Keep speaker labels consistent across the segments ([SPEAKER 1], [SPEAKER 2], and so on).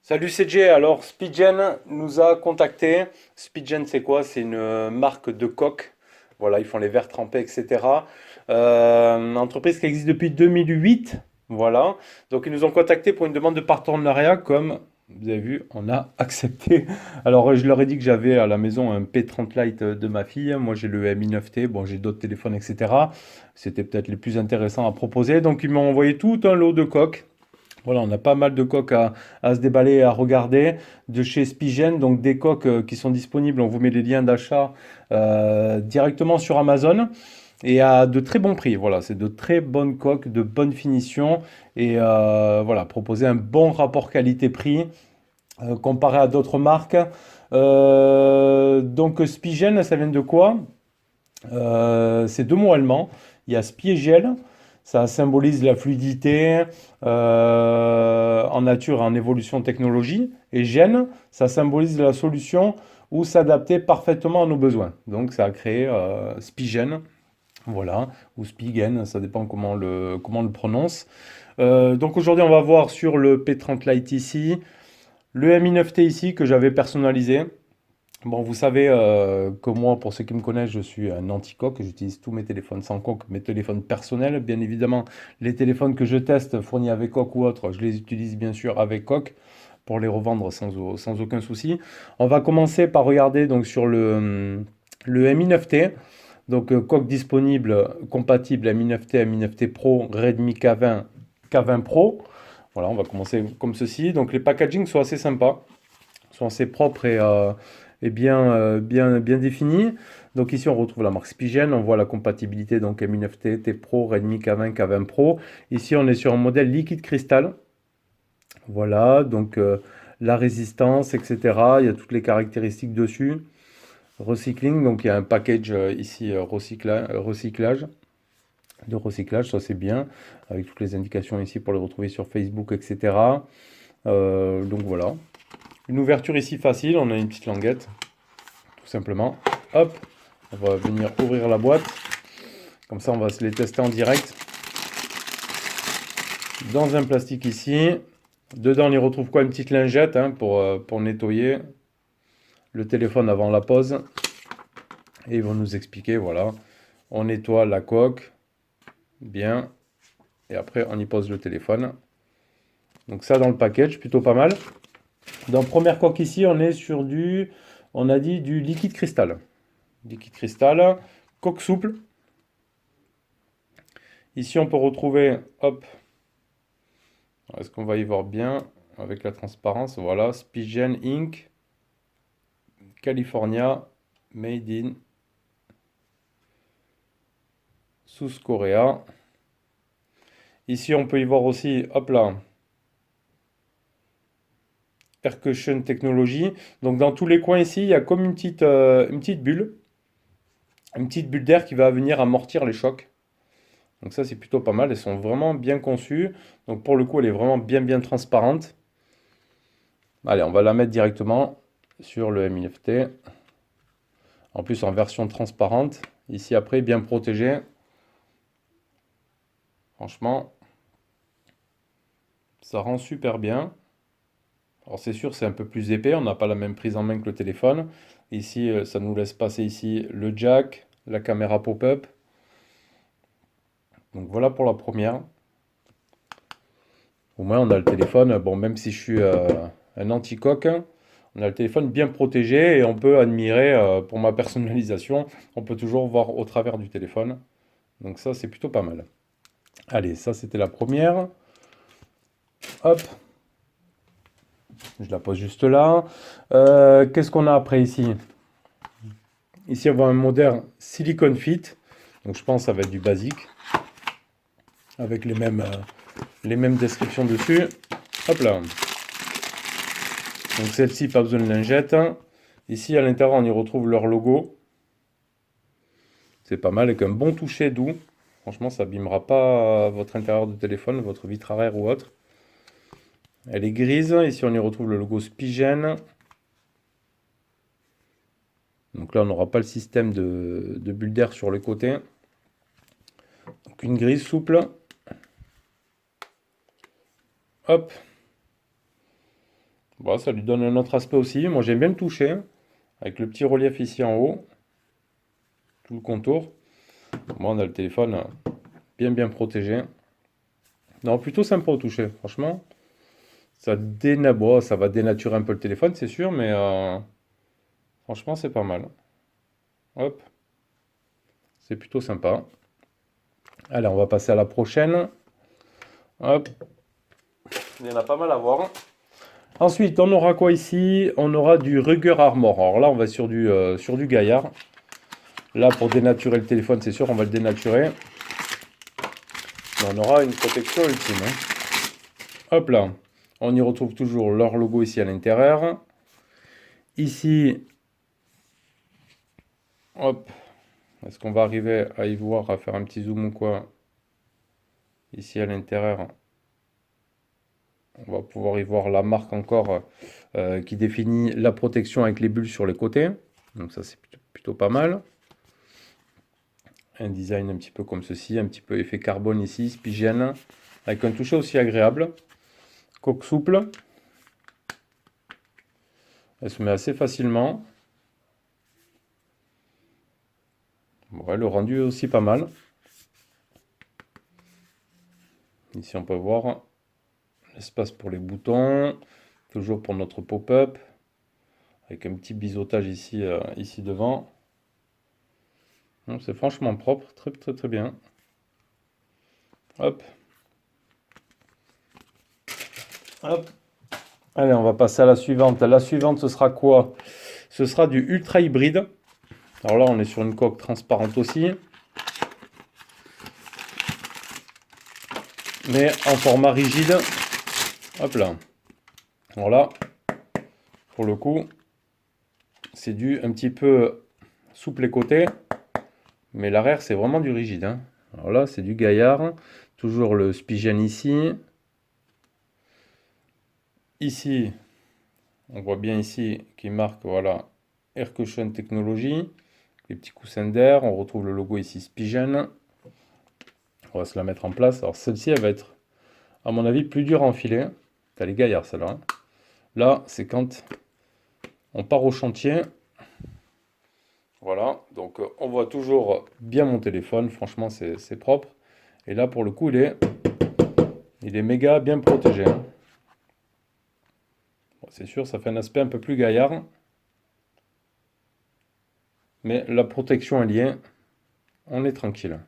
[SPEAKER 1] Salut CJ, alors Speedgen nous a contacté. Speedgen c'est quoi? C'est une marque de coques. Voilà, ils font les verres trempés, etc. Une entreprise qui existe depuis 2008. Voilà. Donc ils nous ont contacté pour une demande de partenariat, comme vous avez vu, on a accepté. Alors je leur ai dit que j'avais à la maison un P30 Lite de ma fille. Moi j'ai le Mi 9T. Bon, j'ai d'autres téléphones, etc. C'était peut-être les plus intéressants à proposer. Donc ils m'ont envoyé tout un lot de coques. Voilà, on a pas mal de coques à se déballer et à regarder de chez Spigen, donc des coques qui sont disponibles. On vous met les liens d'achat directement sur Amazon et à de très bons prix. Voilà, c'est de très bonnes coques, de bonne finition et voilà, proposer un bon rapport qualité-prix comparé à d'autres marques. Donc Spigen, ça vient de quoi? C'est deux mots allemands. Il y a Spiegel, ça symbolise la fluidité en nature et en évolution de technologie. Et Gen, ça symbolise la solution ou s'adapter parfaitement à nos besoins. Donc ça a créé Spigen, voilà, ou Spigen, ça dépend comment on le prononce. Donc aujourd'hui, on va voir sur le P30 Lite ici, le Mi 9T ici que j'avais personnalisé. Bon, vous savez que moi, pour ceux qui me connaissent, je suis un anti-coque. J'utilise tous mes téléphones sans coque, mes téléphones personnels. Bien évidemment, les téléphones que je teste, fournis avec coque ou autre, je les utilise bien sûr avec coque pour les revendre sans aucun souci. On va commencer par regarder donc sur le Mi 9T. Donc, coque disponible, compatible Mi 9T, Mi 9T Pro, Redmi K20, K20 Pro. Voilà, on va commencer comme ceci. Donc, les packaging sont assez sympas, sont assez propres et bien définis. Donc ici, on retrouve la marque Spigen, on voit la compatibilité donc Mi 9T, T Pro, Redmi K20, K20 Pro. Ici, on est sur un modèle liquide cristal. Voilà, donc la résistance, etc. Il y a toutes les caractéristiques dessus. Recycling, donc il y a un package ici recyclage, de recyclage, ça c'est bien, avec toutes les indications ici pour le retrouver sur Facebook, etc. Donc voilà, une ouverture ici facile, on a une petite languette, tout simplement. Hop, on va venir ouvrir la boîte. Comme ça, on va se les tester en direct. Dans un plastique ici. Dedans, on y retrouve quoi? Une petite lingette pour nettoyer le téléphone avant la pose. Et ils vont nous expliquer, voilà, on nettoie la coque, bien. Et après, on y pose le téléphone. Donc ça, dans le package, plutôt pas mal. Dans la première coque ici, on est sur on a dit du liquide cristal. Liquide cristal, coque souple. Ici, on peut retrouver, hop, est-ce qu'on va y voir bien avec la transparence? Voilà, Spigen Inc. California, Made in South Korea. Ici, on peut y voir aussi, hop là, Percussion Technology. Donc, dans tous les coins ici, il y a comme une petite bulle d'air qui va venir amortir les chocs. Donc ça, c'est plutôt pas mal. Elles sont vraiment bien conçues. Donc pour le coup, elle est vraiment bien transparente. Allez, on va la mettre directement sur le Mi 9T. En plus, en version transparente. Ici, après, bien protégé. Franchement, ça rend super bien. Alors c'est sûr, c'est un peu plus épais. On n'a pas la même prise en main que le téléphone. Ici, ça nous laisse passer ici le jack, la caméra pop-up. Donc voilà pour la première. Au moins, on a le téléphone. Bon, même si je suis un anti-coque, on a le téléphone bien protégé et on peut admirer, pour ma personnalisation, on peut toujours voir au travers du téléphone. Donc ça, c'est plutôt pas mal. Allez, ça, c'était la première. Hop, je la pose juste là. Qu'est-ce qu'on a après ici? Ici, on voit un modèle Silicon Fit. Donc je pense que ça va être du basique. Avec les mêmes descriptions dessus. Hop là. Donc celle-ci, pas besoin de lingette. Ici, à l'intérieur, on y retrouve leur logo. C'est pas mal, avec un bon toucher doux. Franchement, ça abîmera pas votre intérieur de téléphone, votre vitre arrière ou autre. Elle est grise. Ici, on y retrouve le logo Spigen. Donc là, on n'aura pas le système de bulles d'air sur les côtés. Donc une grille souple. Hop. Bon, ça lui donne un autre aspect aussi. Moi, j'aime bien le toucher. Avec le petit relief ici en haut. Tout le contour. Bon, on a le téléphone bien protégé. Non, plutôt sympa au toucher, franchement. Bon, ça va dénaturer un peu le téléphone, c'est sûr, mais franchement, c'est pas mal. Hop, c'est plutôt sympa. Allez, on va passer à la prochaine. Hop, il y en a pas mal à voir. Ensuite, on aura quoi ici? On aura du Ruger Armor. Alors là, on va sur du gaillard. Là, pour dénaturer le téléphone, c'est sûr, on va le dénaturer. Mais on aura une protection ultime, hein. Hop là, on y retrouve toujours leur logo ici à l'intérieur. Ici, hop, est-ce qu'on va arriver à y voir, à faire un petit zoom ou quoi? Ici à l'intérieur, on va pouvoir y voir la marque encore qui définit la protection avec les bulles sur les côtés. Donc ça, c'est plutôt pas mal. Un design un petit peu comme ceci, un petit peu effet carbone ici, spigène, avec un toucher aussi agréable. Coque souple. Elle se met assez facilement. Ouais, le rendu est aussi pas mal. Ici, on peut voir l'espace pour les boutons. Toujours pour notre pop-up. Avec un petit biseautage ici, ici devant. C'est franchement propre, très bien. Hop. Hop. Allez, on va passer à la suivante. La suivante, ce sera quoi? Ce sera du ultra hybride. Alors là, on est sur une coque transparente aussi. Mais en format rigide. Hop là. Voilà. Pour le coup, c'est du un petit peu souple les côtés. Mais l'arrière, c'est vraiment du rigide, hein. Alors là, c'est du gaillard. Toujours le Spigen ici. Ici, on voit bien ici qui marque, voilà, Air Cushion Technology. Les petits coussins d'air. On retrouve le logo ici Spigen. On va se la mettre en place. Alors celle-ci, elle va être, à mon avis, plus dure à enfiler. T'as les gaillards, celle-là, hein. Là, c'est quand on part au chantier. Voilà, donc on voit toujours bien mon téléphone. Franchement, c'est propre. Et là, pour le coup, il est méga bien protégé, hein. Bon, c'est sûr, ça fait un aspect un peu plus gaillard. Mais la protection est liée. On est tranquille.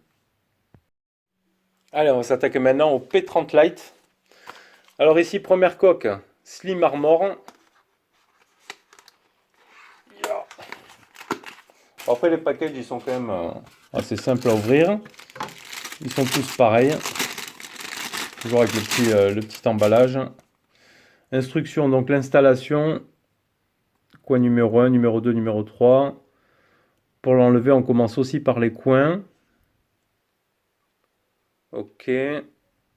[SPEAKER 1] Allez, on va s'attaquer maintenant au P30 Lite. Alors ici, première coque, Slim Armor. Après, les packages, ils sont quand même assez simples à ouvrir. Ils sont tous pareils. Toujours avec le petit emballage. Instruction, donc l'installation. Coin numéro 1, numéro 2, numéro 3. Pour l'enlever, on commence aussi par les coins. Ok.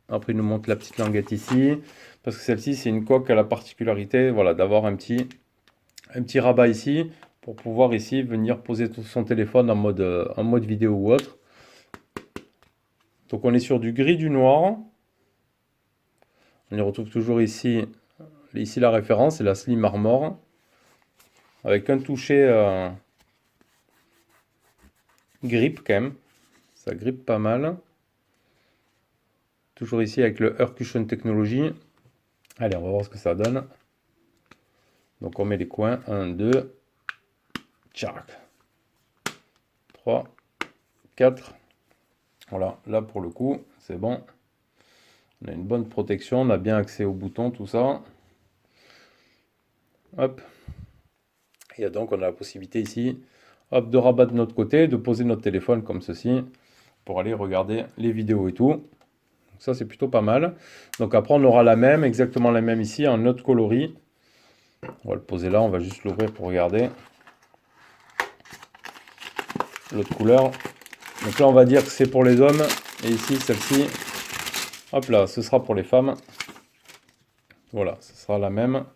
[SPEAKER 1] Après, il nous montre la petite languette ici. Parce que celle-ci, c'est une coque à la particularité, voilà, d'avoir un petit rabat ici. Pour pouvoir ici venir poser son téléphone en mode vidéo ou autre. Donc on est sur du gris, du noir. On y retrouve toujours ici la référence, c'est la Slim Armor. Avec un toucher grip quand même. Ça grippe pas mal. Toujours ici avec le Air Cushion Technology. Allez, on va voir ce que ça donne. Donc on met les coins. 1, 2. Tchac. 3, 4. Voilà, là pour le coup, c'est bon. On a une bonne protection, on a bien accès aux boutons, tout ça. Hop. Et donc on a la possibilité ici, hop, de rabattre de notre côté, de poser notre téléphone comme ceci, pour aller regarder les vidéos et tout. Donc ça c'est plutôt pas mal. Donc après on aura exactement la même ici, en autre coloris. On va le poser là, on va juste l'ouvrir pour regarder l'autre couleur. Donc là on va dire que c'est pour les hommes, et ici celle-ci, hop là, ce sera pour les femmes. Voilà, ce sera la même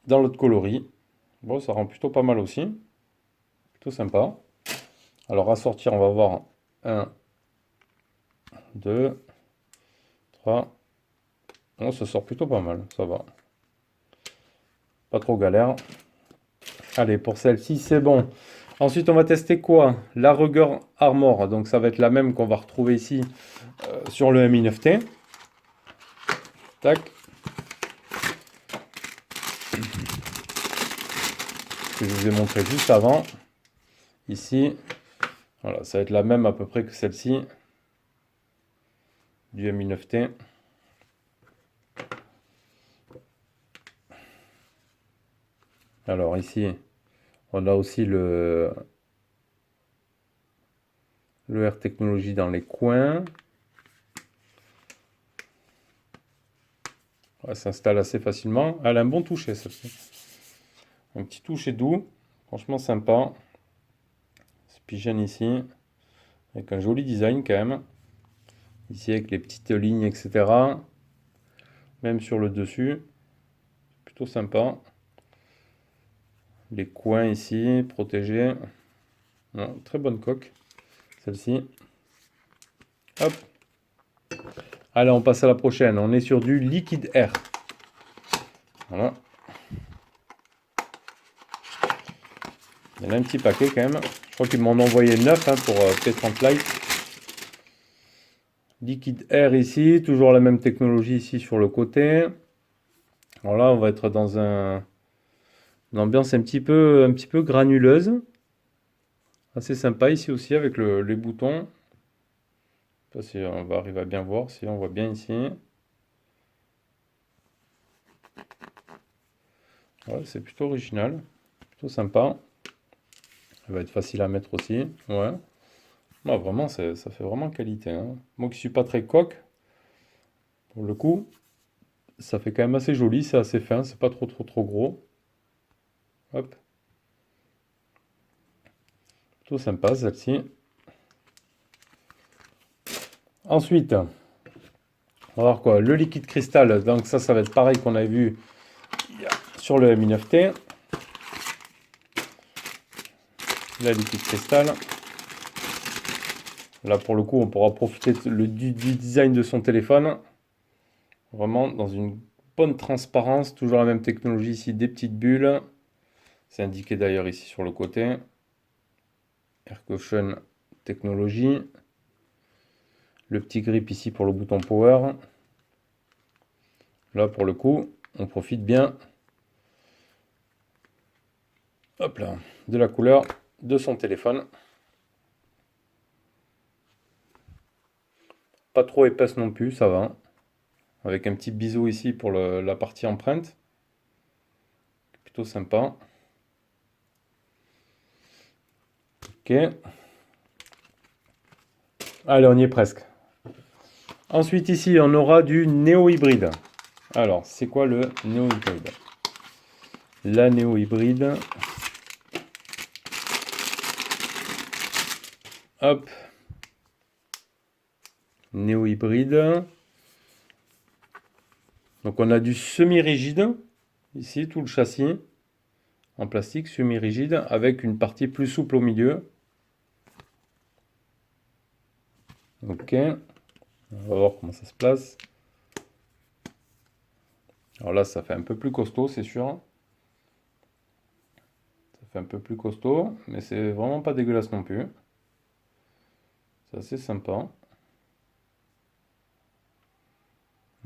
[SPEAKER 1] dans l'autre coloris. Bon, ça rend plutôt pas mal aussi. Plutôt sympa. Alors à sortir, on va voir 1, 2, 3. On se sort plutôt pas mal, ça va. Pas trop galère. Allez, pour celle-ci, c'est bon. Ensuite, on va tester quoi? La Ruger Armor. Donc ça va être la même qu'on va retrouver ici sur le Mi 9T. Tac. Que je vous ai montré juste avant. Ici. Voilà, ça va être la même à peu près que celle-ci. Du Mi 9T. Alors ici, on a aussi le R Technologie dans les coins. Elle s'installe assez facilement. Elle a un bon toucher, celle-ci. Un petit toucher doux. Franchement sympa. Spigène ici. Avec un joli design quand même. Ici avec les petites lignes, etc. Même sur le dessus. Plutôt sympa. Les coins ici, protégés. Non, très bonne coque. Celle-ci. Hop. Allez, on passe à la prochaine. On est sur du Liquid Air. Voilà. Il y en a un petit paquet quand même. Je crois qu'ils m'en ont envoyé 9 pour P30 Lite. Liquid Air ici. Toujours la même technologie ici sur le côté. Alors là, on va être dans une ambiance un petit peu granuleuse. Assez sympa ici aussi avec les boutons. Je sais pas si on va arriver à bien voir. Si on voit bien ici. Ouais, c'est plutôt original. Plutôt sympa. Ça va être facile à mettre aussi. Ouais. Non, vraiment, ça fait vraiment qualité, hein. Moi qui suis pas très coque, pour le coup, ça fait quand même assez joli, c'est assez fin, c'est pas trop gros. Hop. Plutôt sympa celle-ci. Ensuite, on va voir quoi? Le liquide cristal. Donc ça va être pareil qu'on avait vu sur le Mi 9T. La liquide cristal. Là pour le coup, on pourra profiter du design de son téléphone. Vraiment dans une bonne transparence. Toujours la même technologie ici, des petites bulles. C'est indiqué d'ailleurs ici sur le côté. Air Caution technologie. Le petit grip ici pour le bouton power. Là pour le coup, on profite bien, hop là, de la couleur de son téléphone. Pas trop épaisse non plus, ça va. Avec un petit biseau ici pour la partie empreinte. Plutôt sympa. Ok. Allez, on y est presque. Ensuite ici, on aura du néo hybride. Alors, c'est quoi le néo hybride? La néo hybride. Hop. Néo hybride. Donc on a du semi-rigide. Ici, tout le châssis. En plastique, semi-rigide. Avec une partie plus souple au milieu. Ok. On va voir comment ça se place. Alors là, ça fait un peu plus costaud, c'est sûr. Ça fait un peu plus costaud, mais c'est vraiment pas dégueulasse non plus. C'est assez sympa.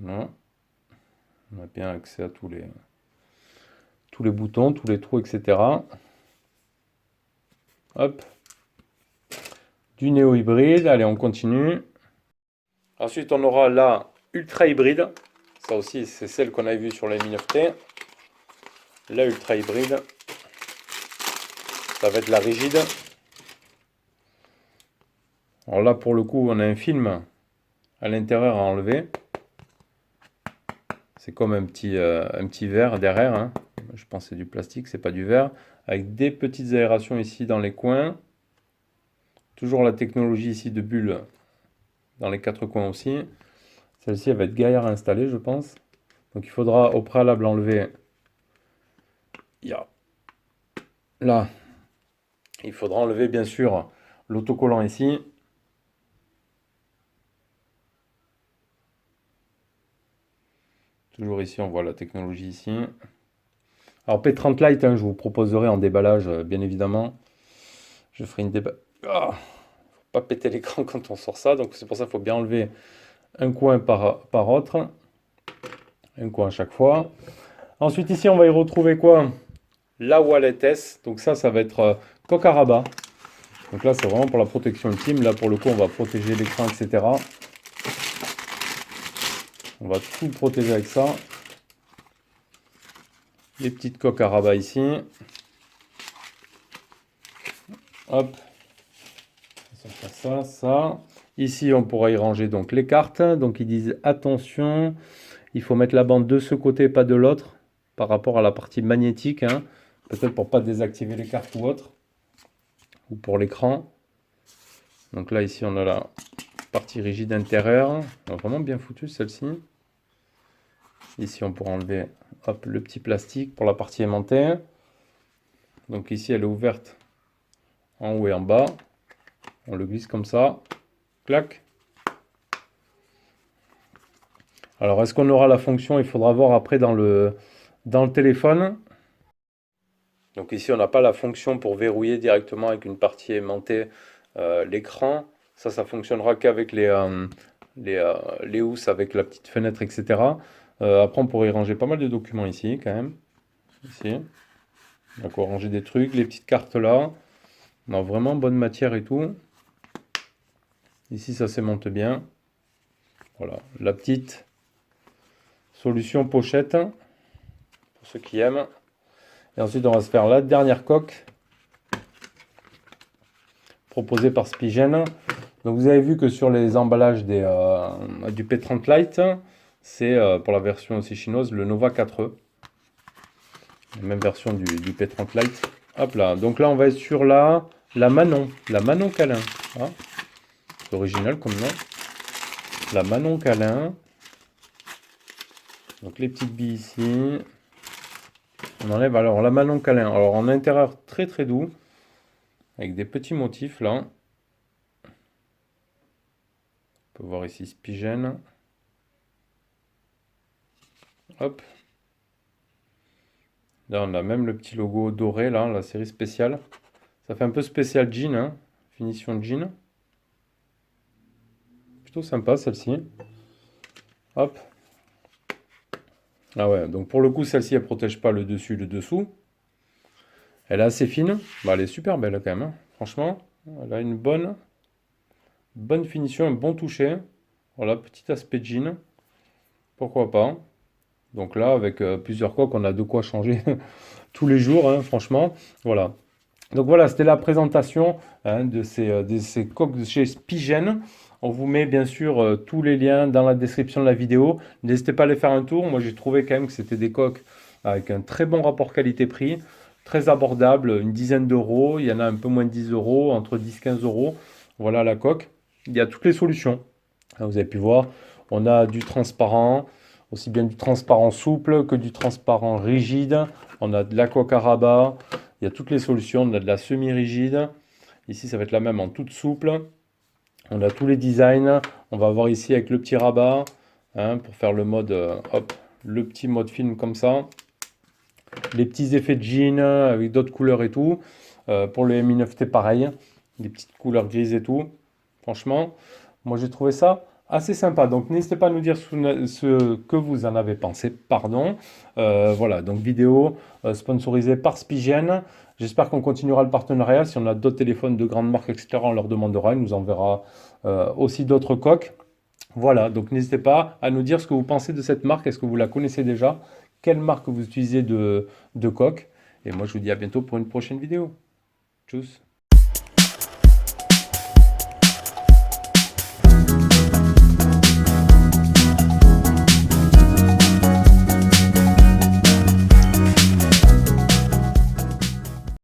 [SPEAKER 1] Là, on a bien accès à tous les boutons, tous les trous, etc. Hop. Du néo hybride. Allez, on continue. Ensuite, on aura la ultra hybride. Ça aussi, c'est celle qu'on a vue sur les Mi 9T. La ultra hybride. Ça va être la rigide. Alors là, pour le coup, on a un film à l'intérieur à enlever. C'est comme un petit verre derrière, hein. Je pense que c'est du plastique, c'est pas du verre. Avec des petites aérations ici dans les coins. Toujours la technologie ici de bulle dans les quatre coins aussi. Celle-ci, elle va être galère à installer, je pense. Donc il faudra au préalable enlever. là, il faudra enlever bien sûr l'autocollant ici. Toujours ici, on voit la technologie ici. Alors P30 Lite, hein, je vous proposerai en déballage, bien évidemment. Je ferai une déballage. Ah, faut pas péter l'écran quand on sort ça, donc c'est pour ça qu'il faut bien enlever un coin par autre. Un coin à chaque fois. Ensuite ici, on va y retrouver quoi? La Wallet S. Donc ça va être coque à rabat. Donc là, c'est vraiment pour la protection ultime. Là, pour le coup, on va protéger l'écran, etc. On va tout protéger avec ça. Les petites coques à rabat ici. Hop. Ça. Ici, on pourra y ranger donc les cartes. Donc ils disent attention, il faut mettre la bande de ce côté, pas de l'autre, par rapport à la partie magnétique, hein. Peut-être pour pas désactiver les cartes ou autre, ou pour l'écran. Donc là, ici, on a la partie rigide intérieure. Vraiment bien foutue celle-ci. Ici, on pourra enlever hop, le petit plastique pour la partie aimantée. Donc ici, elle est ouverte en haut et en bas. On le glisse comme ça. Clac. Alors, est-ce qu'on aura la fonction? Il faudra voir après dans le téléphone. Donc ici, on n'a pas la fonction pour verrouiller directement avec une partie aimantée l'écran. Ça fonctionnera qu'avec les housses, avec la petite fenêtre, etc. Après, on pourrait y ranger pas mal de documents ici, quand même. Ici. D'accord, ranger des trucs, les petites cartes là. On a vraiment bonne matière et tout. Ici, ça s'aimente bien. Voilà, la petite solution pochette, pour ceux qui aiment. Et ensuite, on va se faire la dernière coque, proposée par Spigen. Donc, vous avez vu que sur les emballages du P30 Lite, c'est pour la version aussi chinoise, le Nova 4e. La même version du P30 Lite. Hop là, donc là, on va être sur la Manon Câlin. Ah, c'est original comme nom. La Manon Câlin. Donc les petites billes ici. On enlève alors la Manon Câlin. Alors en intérieur très très doux. Avec des petits motifs là. On peut voir ici Spigen. Hop. Là on a même le petit logo doré là, la série spéciale. Ça fait un peu spécial jean, hein. Finition jean. Plutôt sympa celle-ci. Hop. Ah ouais, donc pour le coup, celle-ci, elle protège pas le dessus et le dessous. Elle est assez fine. Bah, elle est super belle quand même, hein. Franchement, elle a une bonne finition, un bon toucher. Voilà, petit aspect jean. Pourquoi pas. Donc là, avec plusieurs coques, on a de quoi changer tous les jours, hein, franchement. Voilà. Donc voilà, c'était la présentation, hein, de ces coques de chez Spigen. On vous met bien sûr tous les liens dans la description de la vidéo. N'hésitez pas à aller faire un tour. Moi, j'ai trouvé quand même que c'était des coques avec un très bon rapport qualité-prix, très abordable, une dizaine d'euros. Il y en a un peu moins de 10 euros, entre 10 et 15 euros. Voilà la coque. Il y a toutes les solutions. Vous avez pu voir, on a du transparent, aussi bien du transparent souple que du transparent rigide. On a de la coque à rabat. Il y a toutes les solutions. On a de la semi-rigide. Ici, ça va être la même en toute souple. On a tous les designs. On va voir ici avec le petit rabat, hein, pour faire le mode, hop, le petit mode film comme ça. Les petits effets de jean avec d'autres couleurs et tout. Pour le Mi 9T, pareil. Des petites couleurs grises et tout. Franchement, moi j'ai trouvé ça assez sympa. Donc n'hésitez pas à nous dire ce que vous en avez pensé. Pardon. Voilà, donc vidéo sponsorisée par Spigen. J'espère qu'on continuera le partenariat. Si on a d'autres téléphones de grandes marques, etc., on leur demandera. Il nous enverra aussi d'autres coques. Voilà, donc n'hésitez pas à nous dire ce que vous pensez de cette marque. Est-ce que vous la connaissez déjà? Quelle marque vous utilisez de coque? Et moi, je vous dis à bientôt pour une prochaine vidéo. Tchuss!